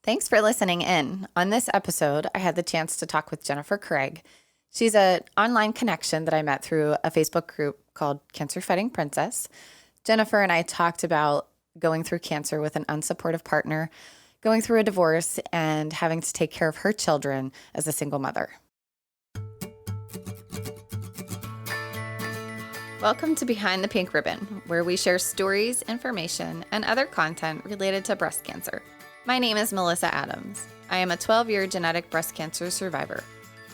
Thanks for listening in. On this episode, I had the chance to talk with Jennifer Craig. She's an online connection that I met through a Facebook group called Cancer Fighting Princess. Jennifer and I talked about going through cancer with an unsupportive partner, going through a divorce, and having to take care of her children as a single mother. Welcome to Behind the Pink Ribbon, where we share stories, information, and other content related to breast cancer. My name is Melissa Adams. I am a 12-year genetic breast cancer survivor.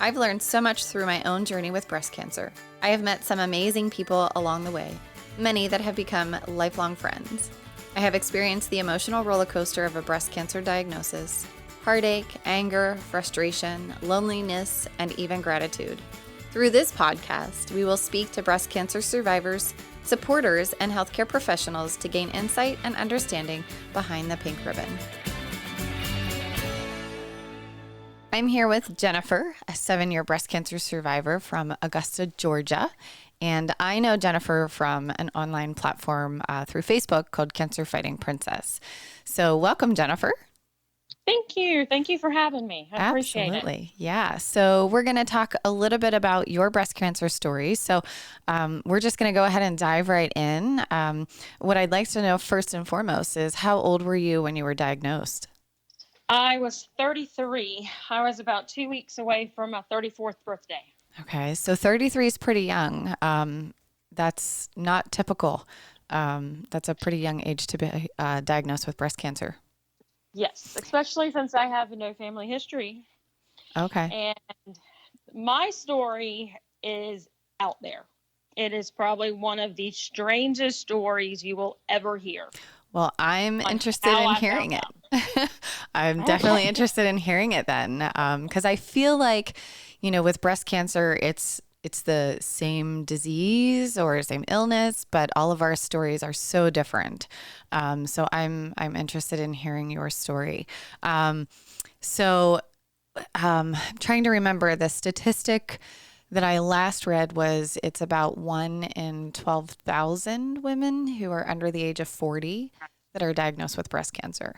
I've learned so much through my own journey with breast cancer. I have met some amazing people along the way, many that have become lifelong friends. I have experienced the emotional roller coaster of a breast cancer diagnosis, heartache, anger, frustration, loneliness, and even gratitude. Through this podcast, we will speak to breast cancer survivors, supporters, and healthcare professionals to gain insight and understanding behind the pink ribbon. I'm here with Jennifer, a 7-year breast cancer survivor from Augusta, Georgia. And I know Jennifer from an online platform through Facebook called Cancer Fighting Princess. So welcome, Jennifer. Thank you. Thank you for having me. I appreciate it. Absolutely. Yeah. So we're going to talk a little bit about your breast cancer story. So we're just going to go ahead and dive right in. What I'd like to know first and foremost is how old were you when you were diagnosed? I was 33. I was about 2 weeks away from my 34th birthday. Okay. So 33 is pretty young. That's not typical. That's a pretty young age to be diagnosed with breast cancer. Yes, especially since I have no family history. Okay. And my story is out there. It is probably one of the strangest stories you will ever hear. Well, I'm interested in hearing it. I'm definitely interested in hearing it then, because I feel like, with breast cancer, it's the same disease or same illness, but all of our stories are so different. So I'm interested in hearing your story. I'm trying to remember the statistic that I last read was it's about 1 in 12,000 women who are under the age of 40 that are diagnosed with breast cancer.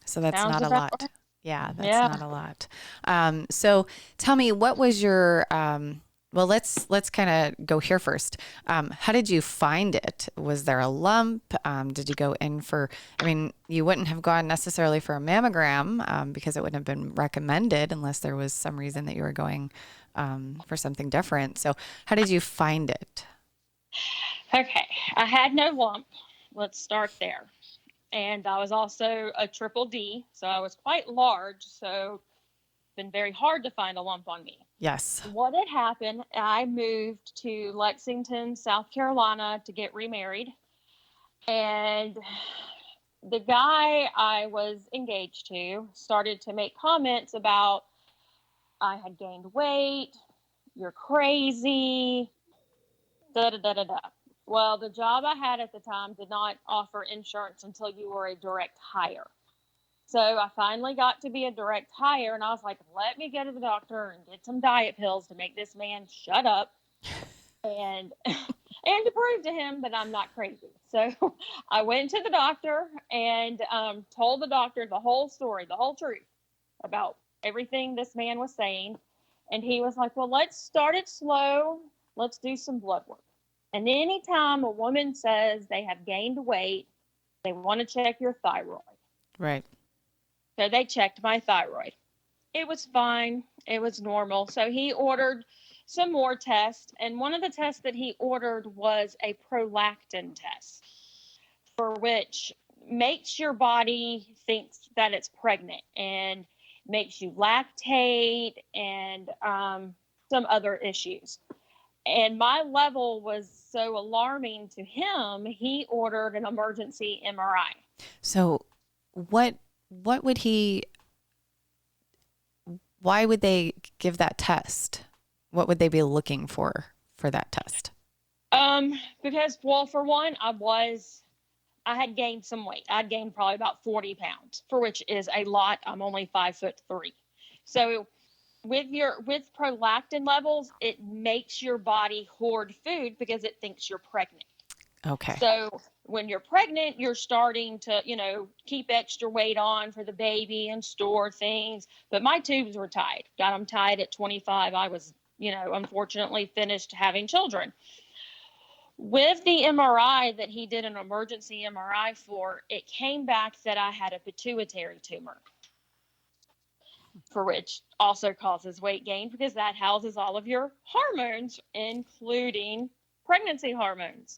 So that's not a lot. Right. Yeah, that's not a lot. So tell me, what was your, well, let's kind of go here first. How did you find it? Was there a lump? Did you go in you wouldn't have gone necessarily for a mammogram because it wouldn't have been recommended unless there was some reason that you were going for something different. So how did you find it? Okay. I had no lump. Let's start there. And I was also a triple D, so I was quite large, so it's been very hard to find a lump on me. Yes. What had happened, I moved to Lexington, South Carolina to get remarried, and the guy I was engaged to started to make comments about I had gained weight, you're crazy, da-da-da-da-da. Well, the job I had at the time did not offer insurance until you were a direct hire. So I finally got to be a direct hire, and I was like, let me go to the doctor and get some diet pills to make this man shut up and to prove to him that I'm not crazy. So I went to the doctor and told the doctor the whole story, the whole truth about everything this man was saying. And he was like, well, let's start it slow. Let's do some blood work. And anytime a woman says they have gained weight, they want to check your thyroid. Right. So they checked my thyroid. It was fine. It was normal. So he ordered some more tests. And one of the tests that he ordered was a prolactin test, for which makes your body think that it's pregnant and makes you lactate and some other issues. And my level was so alarming to him, he ordered an emergency MRI. So why would they give that test? What would they be looking for that test? Because, well, for one, I had gained some weight. I'd gained probably about 40 pounds, for which is a lot. I'm only 5'3". So with prolactin levels, it makes your body hoard food because it thinks you're pregnant. Okay. So when you're pregnant, you're starting to, keep extra weight on for the baby and store things. But my tubes were tied. Got them tied at 25. I was, unfortunately finished having children. With the MRI that he did, an emergency MRI for, it came back that I had a pituitary tumor, for which also causes weight gain because that houses all of your hormones, including pregnancy hormones.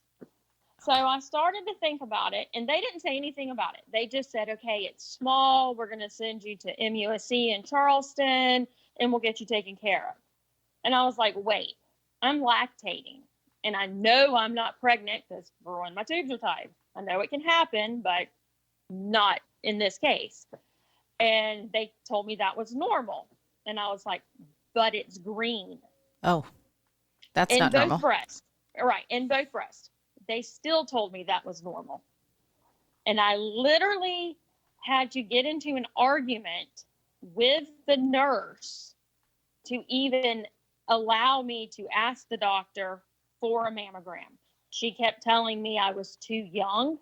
So I started to think about it, and they didn't say anything about it. They just said, okay, it's small. We're going to send you to MUSC in Charleston, and we'll get you taken care of. And I was like, wait, I'm lactating. And I know I'm not pregnant because, for one, my tubes are tied. I know it can happen, but not in this case. And they told me that was normal. And I was like, but it's green. Oh, that's in not both normal. Breasts. Right, in both breasts. They still told me that was normal. And I literally had to get into an argument with the nurse to even allow me to ask the doctor for a mammogram. She kept telling me I was too young,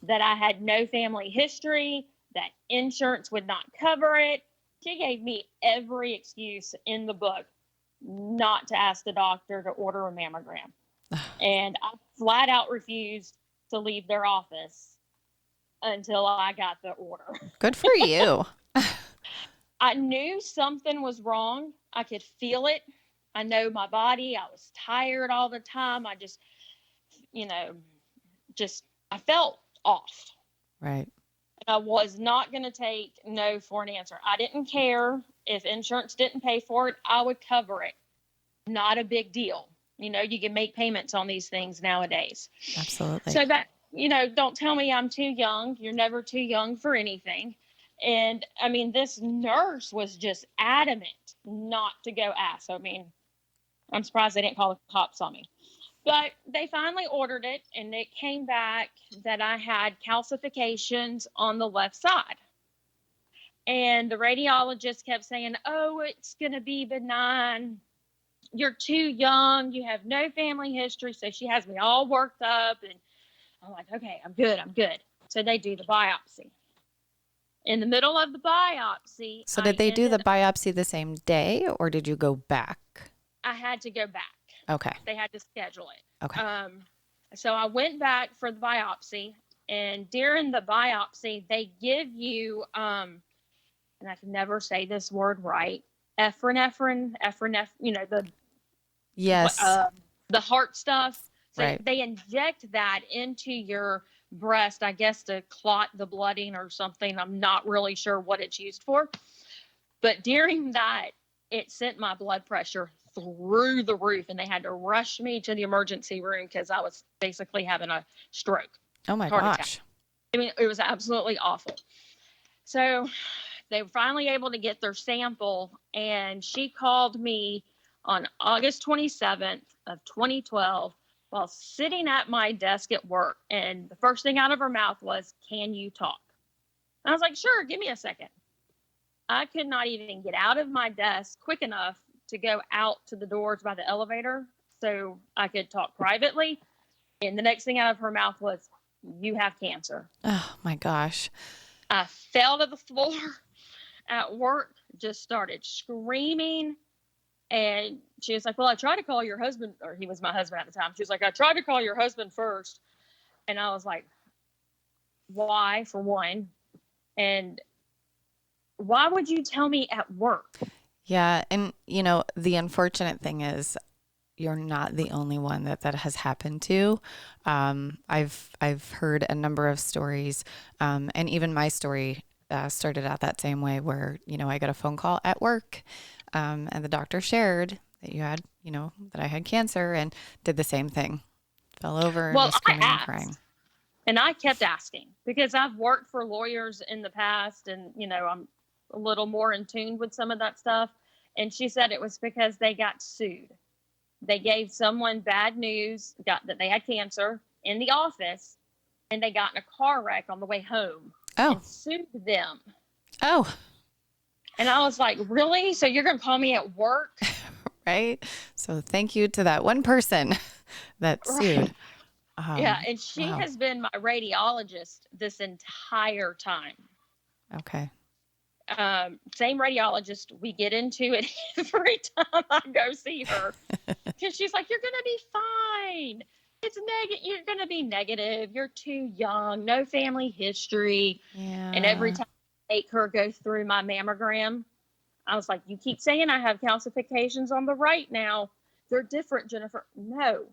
that I had no family history, that insurance would not cover it. She gave me every excuse in the book not to ask the doctor to order a mammogram. And I flat out refused to leave their office until I got the order. Good for you. I knew something was wrong. I could feel it. I know my body. I was tired all the time. I just, I felt off. Right. I was not going to take no for an answer. I didn't care if insurance didn't pay for it. I would cover it. Not a big deal. You can make payments on these things nowadays. Absolutely. So that, don't tell me I'm too young. You're never too young for anything. And I mean, this nurse was just adamant not to go ask. I mean, I'm surprised they didn't call the cops on me. But they finally ordered it, and it came back that I had calcifications on the left side. And the radiologist kept saying, oh, it's going to be benign. You're too young. You have no family history. So she has me all worked up. And I'm like, okay, I'm good. So they do the biopsy. In the middle of the biopsy. So did they do the biopsy the same day, or did you go back? I had to go back. Okay. They had to schedule it. Okay. So I went back for the biopsy, and during the biopsy, they give you, and I can never say this word right, epinephrine, Yes. The heart stuff. So right. They inject that into your breast, I guess, to clot the blooding or something. I'm not really sure what it's used for. But during that, it sent my blood pressure through the roof, and they had to rush me to the emergency room because I was basically having a stroke. Oh my gosh. I mean, it was absolutely awful. So they were finally able to get their sample, and she called me on August 27th of 2012 while sitting at my desk at work. And the first thing out of her mouth was, can you talk? And I was like, sure, give me a second. I could not even get out of my desk quick enough to go out to the doors by the elevator so I could talk privately. And the next thing out of her mouth was, you have cancer. Oh my gosh. I fell to the floor at work, just started screaming. And she was like, well, I tried to call your husband, or he was my husband at the time. She was like, I tried to call your husband first. And I was like, why, for one? And why would you tell me at work? Yeah. And, the unfortunate thing is you're not the only one that has happened to. I've heard a number of stories, and even my story started out that same way where, I got a phone call at work, and the doctor shared that you had, that I had cancer, and did the same thing. Fell over and was screaming and crying. And I kept asking because I've worked for lawyers in the past, and, I'm a little more in tune with some of that stuff. And she said it was because they got sued. They gave someone bad news, that they had cancer in the office, and they got in a car wreck on the way home. Oh. And sued them. Oh. And I was like, really? So you're going to call me at work? Right. So thank you to that one person that sued. Yeah, and she Wow. has been my radiologist this entire time. Okay. Same radiologist. We get into it every time I go see her because she's like, "You're gonna be fine. It's negative. You're gonna be negative. You're too young. No family history." And every Yeah. time I make her go through my mammogram, I was like, "You keep saying I have calcifications on the right now. They're different, Jennifer." No.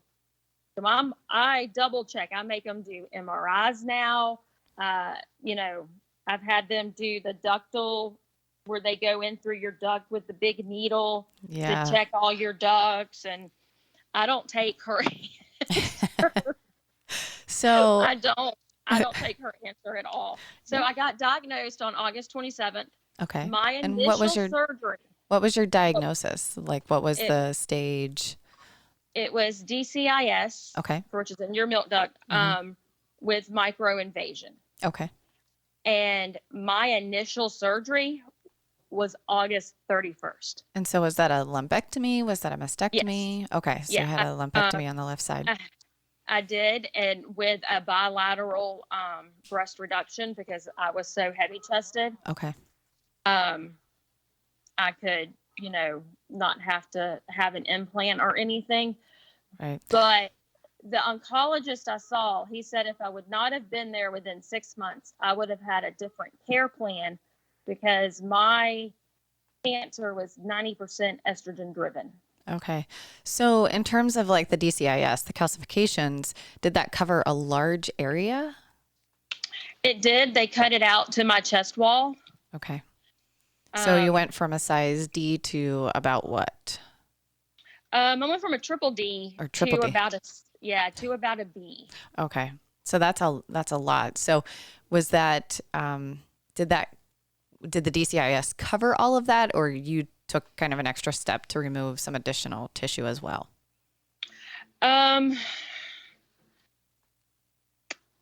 So I double check. I make them do MRIs now. You know, I've had them do the ductal where they go in through your duct with the big needle to Yeah. check all your ducts. And I don't take her answer. So, I don't take her answer at all. So yeah. I got diagnosed on August 27th. Okay. My And initial surgery, what was your diagnosis? Like, what was it the stage? it was DCIS, Okay. which is in your milk duct, with microinvasion. Okay. And my initial surgery was August 31st. And so was that a lumpectomy? Was that a mastectomy? Yes. Okay. So you Yeah. had a lumpectomy on the left side. I did, and with a bilateral breast reduction because I was so heavy chested. Okay. I could, not have to have an implant or anything. Right. But the oncologist I saw, he said if I would not have been there within 6 months, I would have had a different care plan because my cancer was 90% estrogen driven. Okay. So in terms of like the DCIS, the calcifications, did that cover a large area? It did. They cut it out to my chest wall. Okay. So you went from a size D to about what? I went from a triple D Or triple to D. to about a B. Okay. So that's a lot. So was that did the DCIS cover all of that, or you took kind of an extra step to remove some additional tissue as well?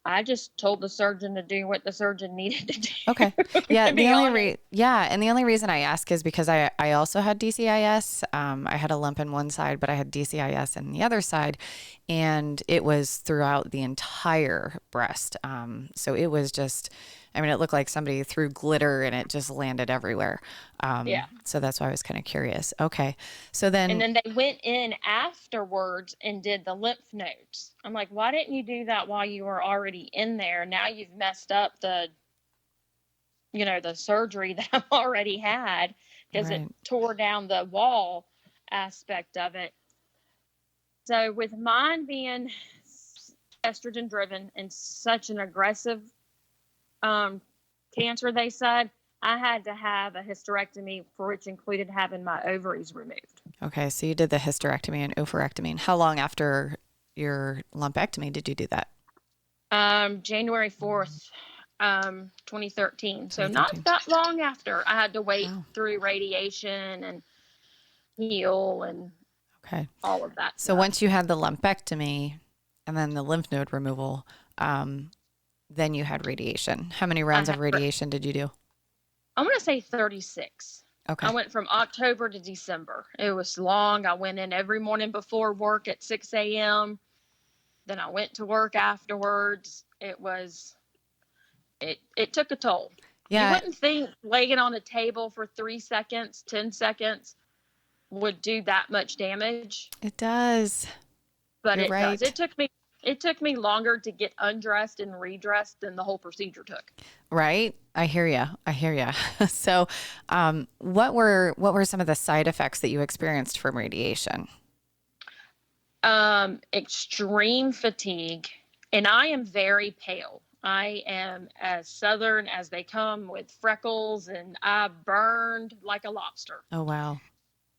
I just told the surgeon to do what the surgeon needed to do. Okay. Yeah. To be honest. And the only reason I ask is because I also had DCIS. I had a lump in one side, but I had DCIS in the other side, and it was throughout the entire breast. So it was just, I mean, it looked like somebody threw glitter and it just landed everywhere. Yeah. So that's why I was kind of curious. Okay. So then, And then they went in afterwards and did the lymph nodes. I'm like, why didn't you do that while you were already in there? Now you've messed up the surgery that I've already had because right. it tore down the wall aspect of it. So with mine being estrogen driven and such an aggressive cancer, they said I had to have a hysterectomy, for which included having my ovaries removed. Okay. So you did the hysterectomy and oophorectomy. And how long after your lumpectomy did you do that? January 4th, 2013. So not that long after. I had to wait through radiation and heal and all of that So stuff. once you had the lumpectomy and then the lymph node removal, then you had radiation. How many rounds of radiation did you do? I want to say 36. Okay. I went from October to December. It was long. I went in every morning before work at 6 a.m. Then I went to work afterwards. It took a toll. Yeah. You wouldn't think laying on a table for 3 seconds, 10 seconds would do that much damage. It does. But You're it right. does. It took me longer to get undressed and redressed than the whole procedure took. Right. I hear you. So, what were some of the side effects that you experienced from radiation? Extreme fatigue, and I am very pale. I am as southern as they come with freckles, and I burned like a lobster. Oh, wow.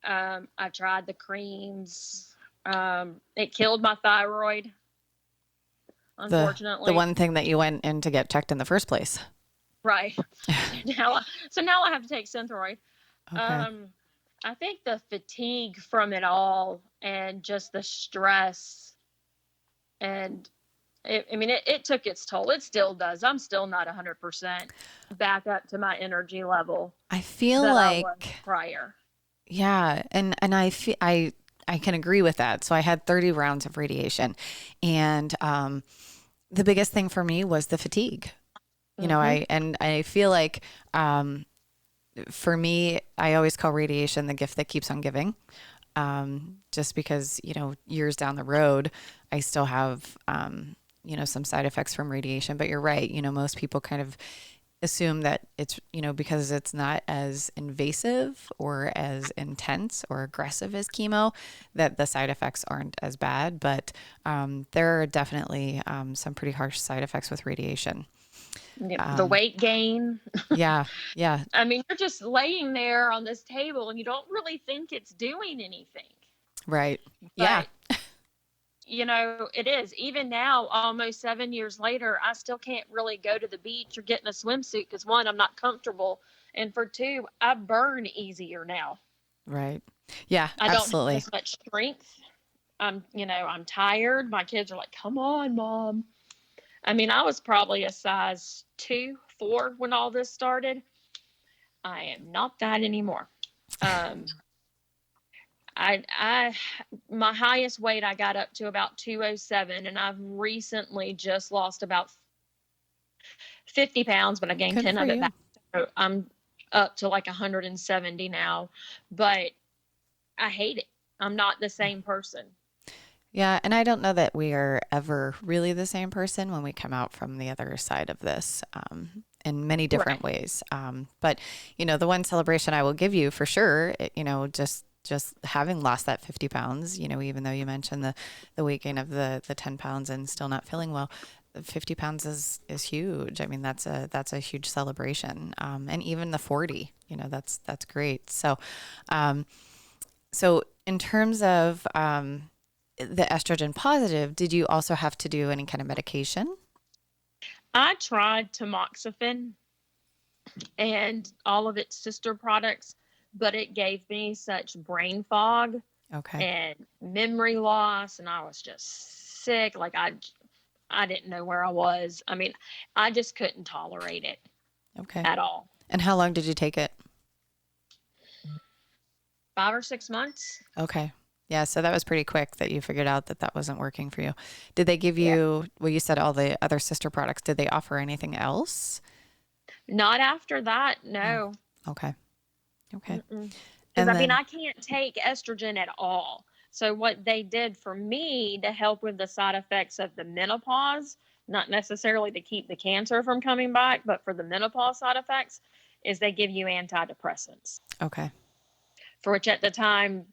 I tried the creams. It killed my thyroid, unfortunately. The one thing that you went in to get checked in the first place. Right. So now I have to take Synthroid. Okay. I think the fatigue from it all and just the stress and it took its toll. It still does. I'm still not 100% back up to my energy level. I feel that like I was prior. Yeah, and I I can agree with that. So I had 30 rounds of radiation, and the biggest thing for me was the fatigue. You know, I feel like for me, I always call radiation the gift that keeps on giving. Just because, you know, years down the road, I still have, you know, some side effects from radiation. But you're right. You know, most people kind of assume that it's, you know, because it's not as invasive or as intense or aggressive as chemo, that the side effects aren't as bad. But there are definitely some pretty harsh side effects with radiation. The weight gain. Yeah. Yeah. I mean, you're just laying there on this table and you don't really think it's doing anything. Right. But, Yeah. you know, it is. Even now, almost 7 years later, I still can't really go to the beach or get in a swimsuit because, one, I'm not comfortable. And for two, I burn easier now. Right. Yeah, I don't absolutely. have as much strength. I'm tired. My kids are like, come on, Mom. I mean, I was probably a size 2, 4 when all this started. I am not that anymore. My highest weight, I got up to about 207, and I've recently just lost about 50 pounds, but I gained 10 of it back. So I'm up to like 170 now, but I hate it. I'm not the same person. Yeah, and I don't know that we are ever really the same person when we come out from the other side of this, in many different ways. But, you know, the one celebration I will give you for sure, you know, just having lost that 50 pounds, you know, even though you mentioned the weight gain of the 10 pounds and still not feeling well, 50 pounds is huge. I mean, that's a huge celebration. And even the 40, you know, that's great. So, so in terms of, the estrogen positive, did you also have to do any kind of medication? I tried tamoxifen and all of its sister products, but it gave me such brain fog and memory loss, and I was just sick. Like I didn't know where I was. I mean, I just couldn't tolerate it at all. And how long did you take it? 5 or 6 months. Okay. Yeah, so that was pretty quick that you figured out that wasn't working for you. Did they give you, well, you said all the other sister products, did they offer anything else? Not after that, no. Okay. Because, I mean, I can't take estrogen at all. So what they did for me to help with the side effects of the menopause, not necessarily to keep the cancer from coming back, but for the menopause side effects, is they give you antidepressants. Okay. For which at the time,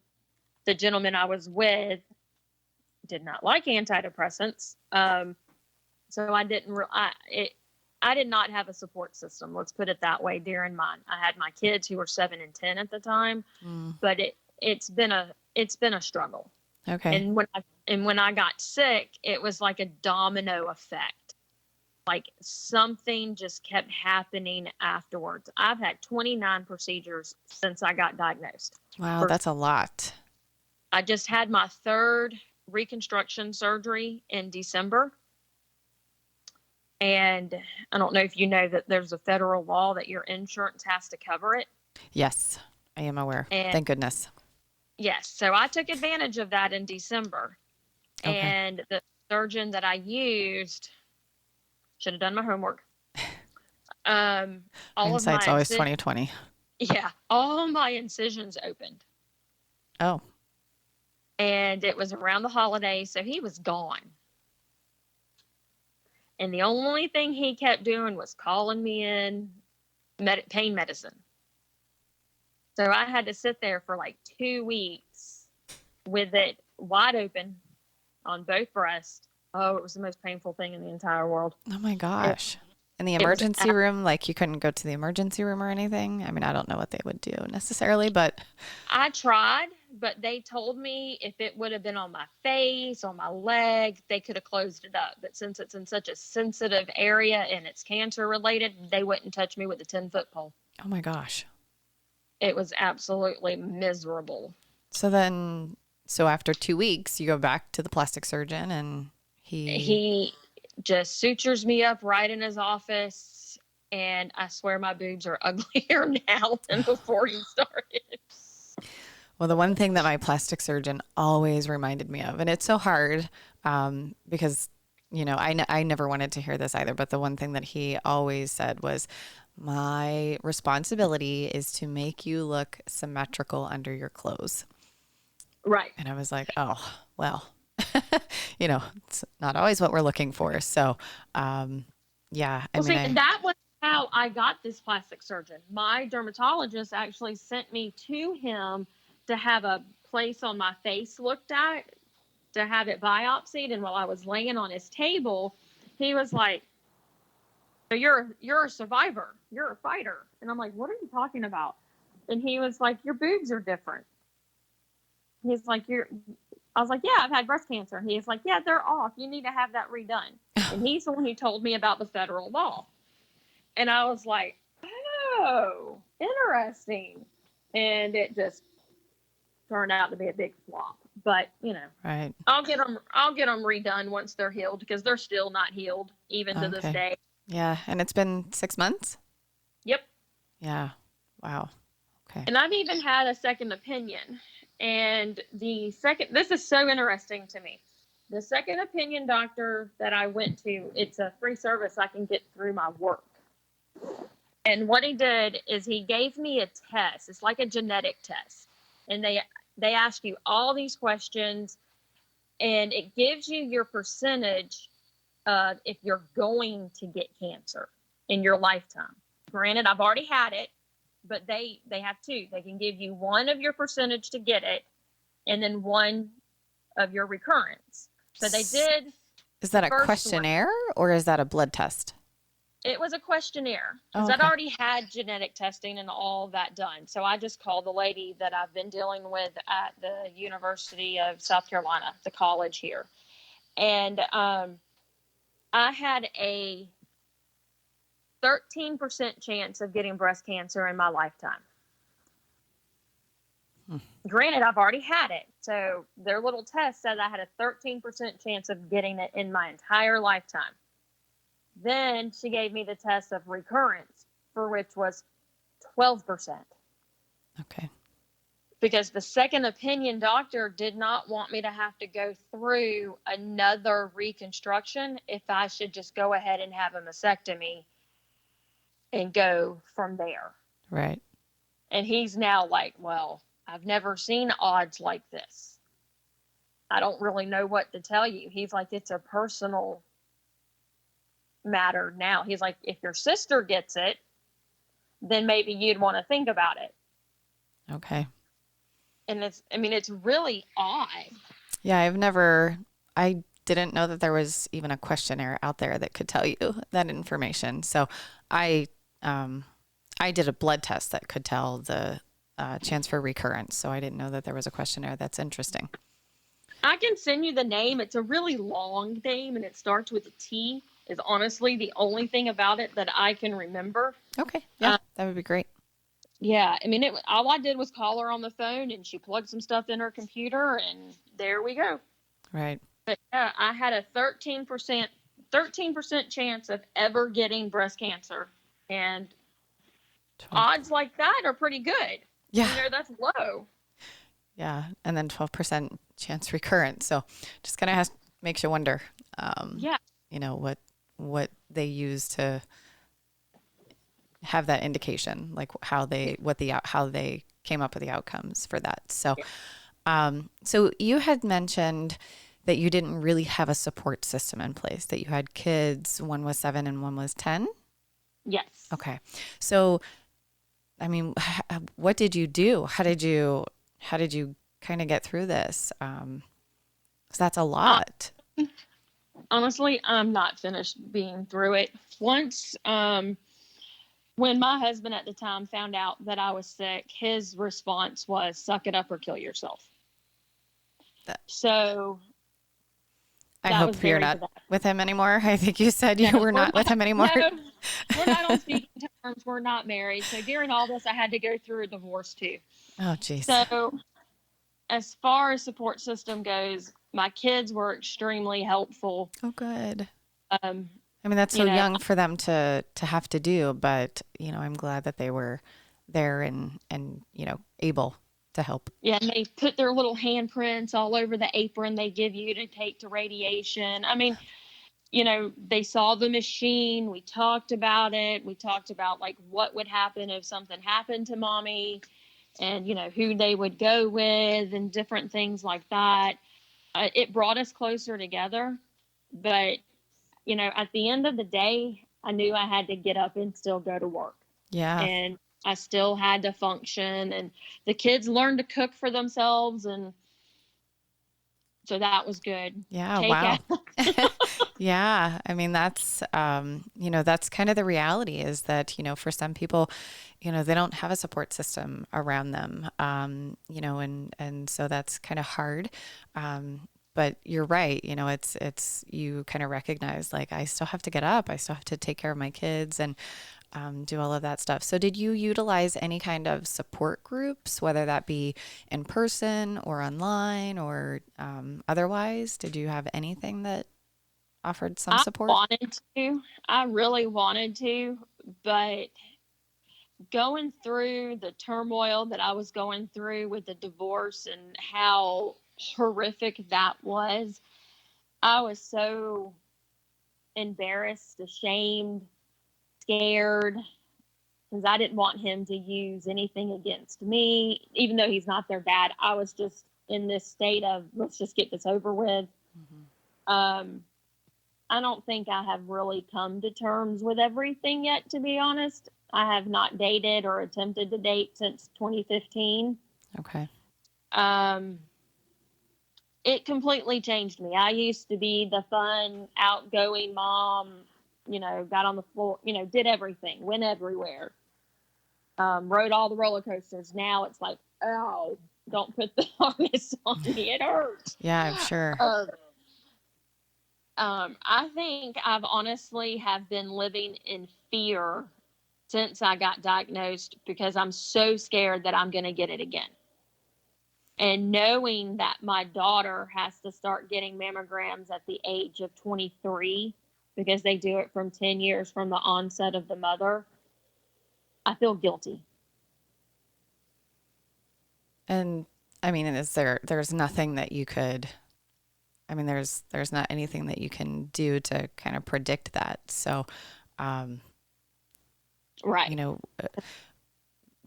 the gentleman I was with did not like antidepressants. So I did not have a support system. Let's put it that way during mine. I had my kids who were 7 and 10 at the time, but it's been a struggle. Okay. And when I got sick, it was like a domino effect. Like something just kept happening afterwards. I've had 29 procedures since I got diagnosed. Wow, that's a lot. I just had my 3rd reconstruction surgery in December. And I don't know if you know that there's a federal law that your insurance has to cover it. Yes, I am aware. Thank goodness. Yes. So I took advantage of that in December. Okay. And the surgeon that I used, should have done my homework. Hindsight's always 20/20. Yeah. All my incisions opened. Oh. And it was around the holidays, so he was gone. And the only thing he kept doing was calling me in pain medicine. So I had to sit there for like 2 weeks with it wide open on both breasts. Oh, it was the most painful thing in the entire world. Oh my gosh. In the emergency room, like you couldn't go to the emergency room or anything? I mean, I don't know what they would do necessarily, but. I tried, but they told me if it would have been on my face, on my leg, they could have closed it up. But since it's in such a sensitive area and it's cancer related, they wouldn't touch me with a 10-foot pole. Oh my gosh. It was absolutely miserable. So after 2 weeks, you go back to the plastic surgeon and he just sutures me up right in his office, and I swear my boobs are uglier now than before he started. Well, the one thing that my plastic surgeon always reminded me of, and it's so hard because, I never wanted to hear this either, but the one thing that he always said was, my responsibility is to make you look symmetrical under your clothes. Right. And I was like, oh, well, it's not always what we're looking for. So, yeah, And that was how I got this plastic surgeon. My dermatologist actually sent me to him to have a place on my face looked at, to have it biopsied. And while I was laying on his table, he was like, you're a survivor. You're a fighter. And I'm like, what are you talking about? And he was like, your boobs are different. He's like, I was like, yeah, I've had breast cancer. And he's like, yeah, they're off. You need to have that redone. And he's the one who told me about the federal law. And I was like, oh, interesting. And it just turned out to be a big flop. But, right. I'll get them redone once they're healed, because they're still not healed even to this day. Yeah. And it's been 6 months? Yep. Yeah. Wow. Okay. And I've even had a second opinion. And this is so interesting to me. The second opinion doctor that I went to, it's a free service I can get through my work. And what he did is he gave me a test. It's like a genetic test. And they ask you all these questions, and it gives you your percentage of if you're going to get cancer in your lifetime. Granted, I've already had it, but they have two. They can give you one of your percentage to get it, and then one of your recurrence. So they did. Is that a questionnaire or is that a blood test? It was a questionnaire, because I'd already had genetic testing and all that done. So I just called the lady that I've been dealing with at the University of South Carolina, the college here. And I had a 13% chance of getting breast cancer in my lifetime. Granted, I've already had it. So their little test said I had a 13% chance of getting it in my entire lifetime. Then she gave me the test of recurrence, for which was 12%. Okay. Because the second opinion doctor did not want me to have to go through another reconstruction if I should just go ahead and have a mastectomy and go from there. Right. And he's now like, well, I've never seen odds like this. I don't really know what to tell you. He's like, it's a personal matter now. He's like, if your sister gets it, then maybe you'd want to think about it. Okay. And it's really odd. Yeah, I didn't know that there was even a questionnaire out there that could tell you that information. So I did a blood test that could tell the chance for recurrence. So I didn't know that there was a questionnaire. That's interesting. I can send you the name. It's a really long name, and it starts with a T. Is honestly the only thing about it that I can remember. Okay. Yeah, that would be great. Yeah. All I did was call her on the phone, and she plugged some stuff in her computer, and there we go. Right. But yeah, I had a 13% chance of ever getting breast cancer. And 12. odds like that are pretty good. Yeah. That's low. Yeah. And then 12% chance recurrence. So just kind of makes you wonder, yeah. What they use to have that indication, like how they came up with the outcomes for that. So, so you had mentioned that you didn't really have a support system in place, that you had kids, one was 7 and one was 10. Yes. Okay. So, what did you do? How did you kind of get through this? 'Cause that's a lot. Honestly, I'm not finished being through it. Once, when my husband at the time found out that I was sick, his response was, suck it up or kill yourself. So I hope you're not with him anymore. I think you said you were not with him anymore. No, we're not on speaking terms. We're not married. So during all this, I had to go through a divorce too. Oh, geez. So as far as support system goes, my kids were extremely helpful. Oh, good. That's so young for them to have to do, but I'm glad that they were there and able. to help. Yeah, and they put their little handprints all over the apron they give you to take to radiation. I mean, they saw the machine. We talked about it. We talked about like what would happen if something happened to mommy, and who they would go with and different things like that. It brought us closer together. But at the end of the day, I knew I had to get up and still go to work. Yeah. And I still had to function, and the kids learned to cook for themselves, and so that was good. Yeah. Wow. Yeah. I mean, that's kind of the reality, is that, for some people, they don't have a support system around them, and so that's kind of hard. But you're right. It's, you kind of recognize, like, I still have to get up. I still have to take care of my kids and do all of that stuff. So did you utilize any kind of support groups, whether that be in person or online or otherwise? Did you have anything that offered some support? I really wanted to, but going through the turmoil that I was going through with the divorce and how horrific that was, I was so embarrassed, ashamed, scared, because I didn't want him to use anything against me. Even though he's not their dad, I was just in this state of, let's just get this over with. Mm-hmm. I don't think I have really come to terms with everything yet, to be honest. I have not dated or attempted to date since 2015. Okay. It completely changed me. I used to be the fun, outgoing mom, got on the floor, did everything, went everywhere, rode all the roller coasters. Now it's like, oh, don't put the harness on me. It hurts. Yeah, I'm sure. I think I've honestly have been living in fear since I got diagnosed, because I'm so scared that I'm going to get it again. And knowing that my daughter has to start getting mammograms at the age of 23, because they do it from 10 years from the onset of the mother, I feel guilty. And I mean, there's nothing that you could, I mean, there's not anything that you can do to kind of predict that. So, right.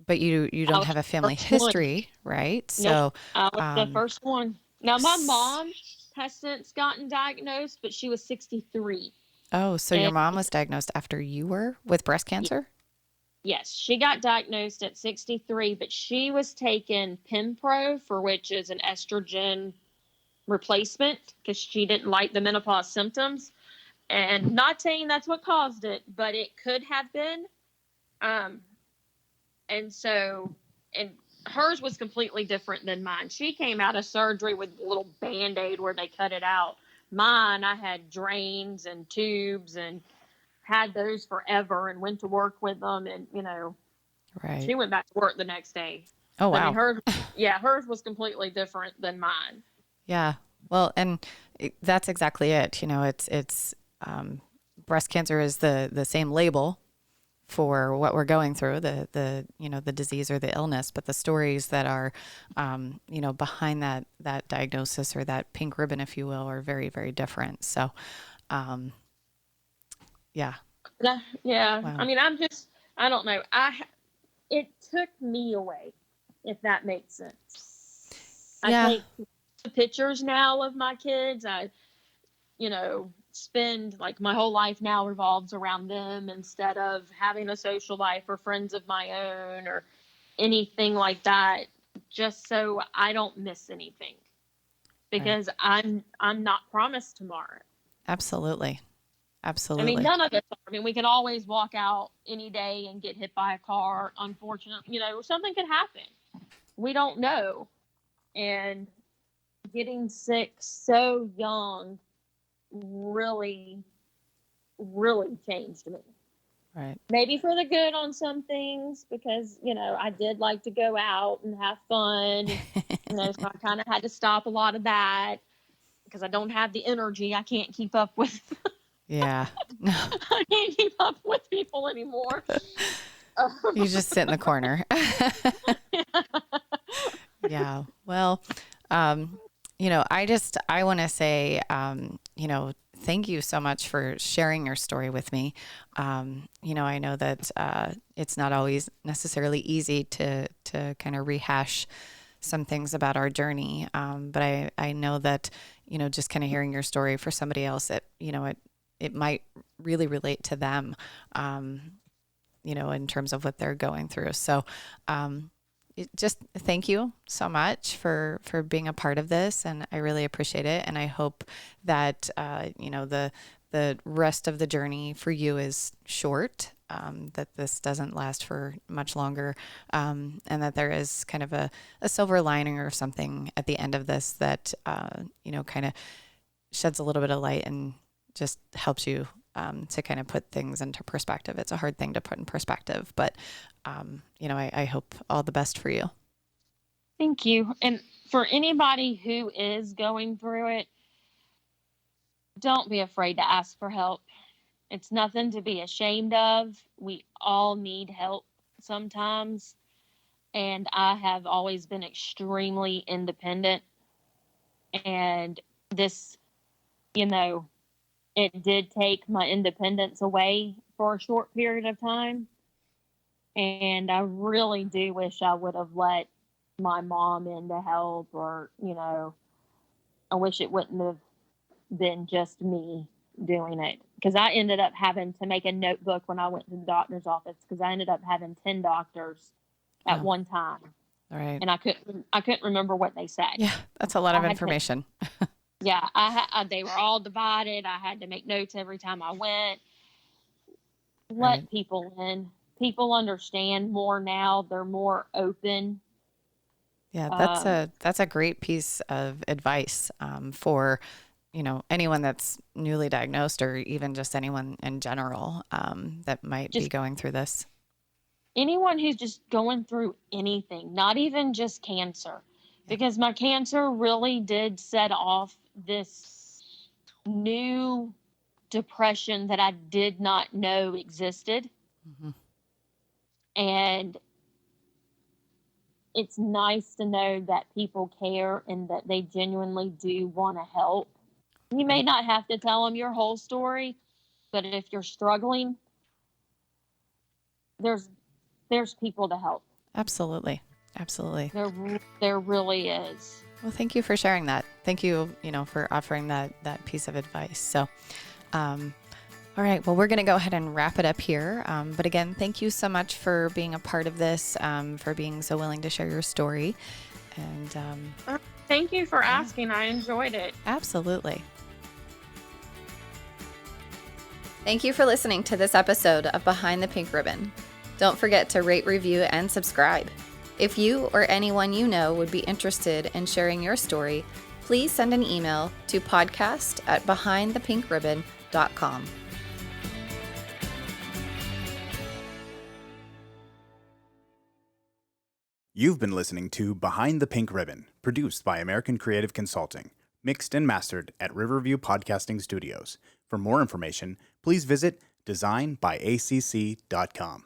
But you don't have a family history, right? So I was the first one. Now, my mom has since gotten diagnosed, but she was 63. Oh, so your mom was diagnosed after you were with breast cancer? Yes, she got diagnosed at 63, but she was taking Pempro, for which is an estrogen replacement, because she didn't like the menopause symptoms. And not saying that's what caused it, but it could have been. And hers was completely different than mine. She came out of surgery with a little Band-Aid where they cut it out. Mine, I had drains and tubes and had those forever and went to work with them. And, right. She went back to work the next day. Oh, wow. Hers was completely different than mine. Yeah. Well, and that's exactly it. It's breast cancer is the same label for what we're going through, the disease or the illness, but the stories that are, behind that diagnosis or that pink ribbon, if you will, are very, very different. So, yeah. Yeah. Wow. I mean, I don't know. It took me away, if that makes sense. Yeah. I take pictures now of my kids. I, spend like my whole life now revolves around them instead of having a social life or friends of my own or anything like that, just so I don't miss anything, because right. I'm not promised tomorrow. Absolutely. I mean, none of us are. I mean, we can always walk out any day and get hit by a car. Unfortunately, something could happen. We don't know. And getting sick so young really, really changed me. Right. Maybe for the good on some things, because, I did like to go out and have fun. So I kind of had to stop a lot of that because I don't have the energy. I can't keep up with. Yeah. No. I can't keep up with people anymore. You just sit in the corner. Yeah. Well, I want to say, thank you so much for sharing your story with me. I know that it's not always necessarily easy to kind of rehash some things about our journey. But I know that, just kind of hearing your story for somebody else, it might really relate to them, in terms of what they're going through. So, just thank you so much for being a part of this, and I really appreciate it. And I hope that the rest of the journey for you is short, that this doesn't last for much longer, and that there is kind of a silver lining or something at the end of this that kind of sheds a little bit of light and just helps you to kind of put things into perspective. It's a hard thing to put in perspective, but I hope all the best for you. Thank you. And for anybody who is going through it, don't be afraid to ask for help. It's nothing to be ashamed of. We all need help sometimes. And I have always been extremely independent. And this, it did take my independence away for a short period of time. And I really do wish I would have let my mom in to help, or, I wish it wouldn't have been just me doing it. Because I ended up having to make a notebook when I went to the doctor's office, because I ended up having 10 doctors at one time. All right. And I couldn't remember what they said. Yeah, that's a lot of information. Yeah, they were all divided. I had to make notes every time I went. Let people in. People understand more now. They're more open. Yeah, that's a great piece of advice for anyone that's newly diagnosed, or even just anyone in general that might be going through this. Anyone who's just going through anything, not even just cancer, because my cancer really did set off this new depression that I did not know existed. Mm-hmm. And it's nice to know that people care and that they genuinely do want to help. You may not have to tell them your whole story, but if you're struggling, there's people to help. Absolutely. There really is. Well, thank you for sharing that. Thank you, for offering that piece of advice. So, all right. Well, we're going to go ahead and wrap it up here. But again, thank you so much for being a part of this, for being so willing to share your story. And thank you for asking. I enjoyed it. Absolutely. Thank you for listening to this episode of Behind the Pink Ribbon. Don't forget to rate, review, and subscribe. If you or anyone you know would be interested in sharing your story, please send an email to podcast@behindthepink.ribbon.com. You've been listening to Behind the Pink Ribbon, produced by American Creative Consulting, mixed and mastered at Riverview Podcasting Studios. For more information, please visit designbyacc.com.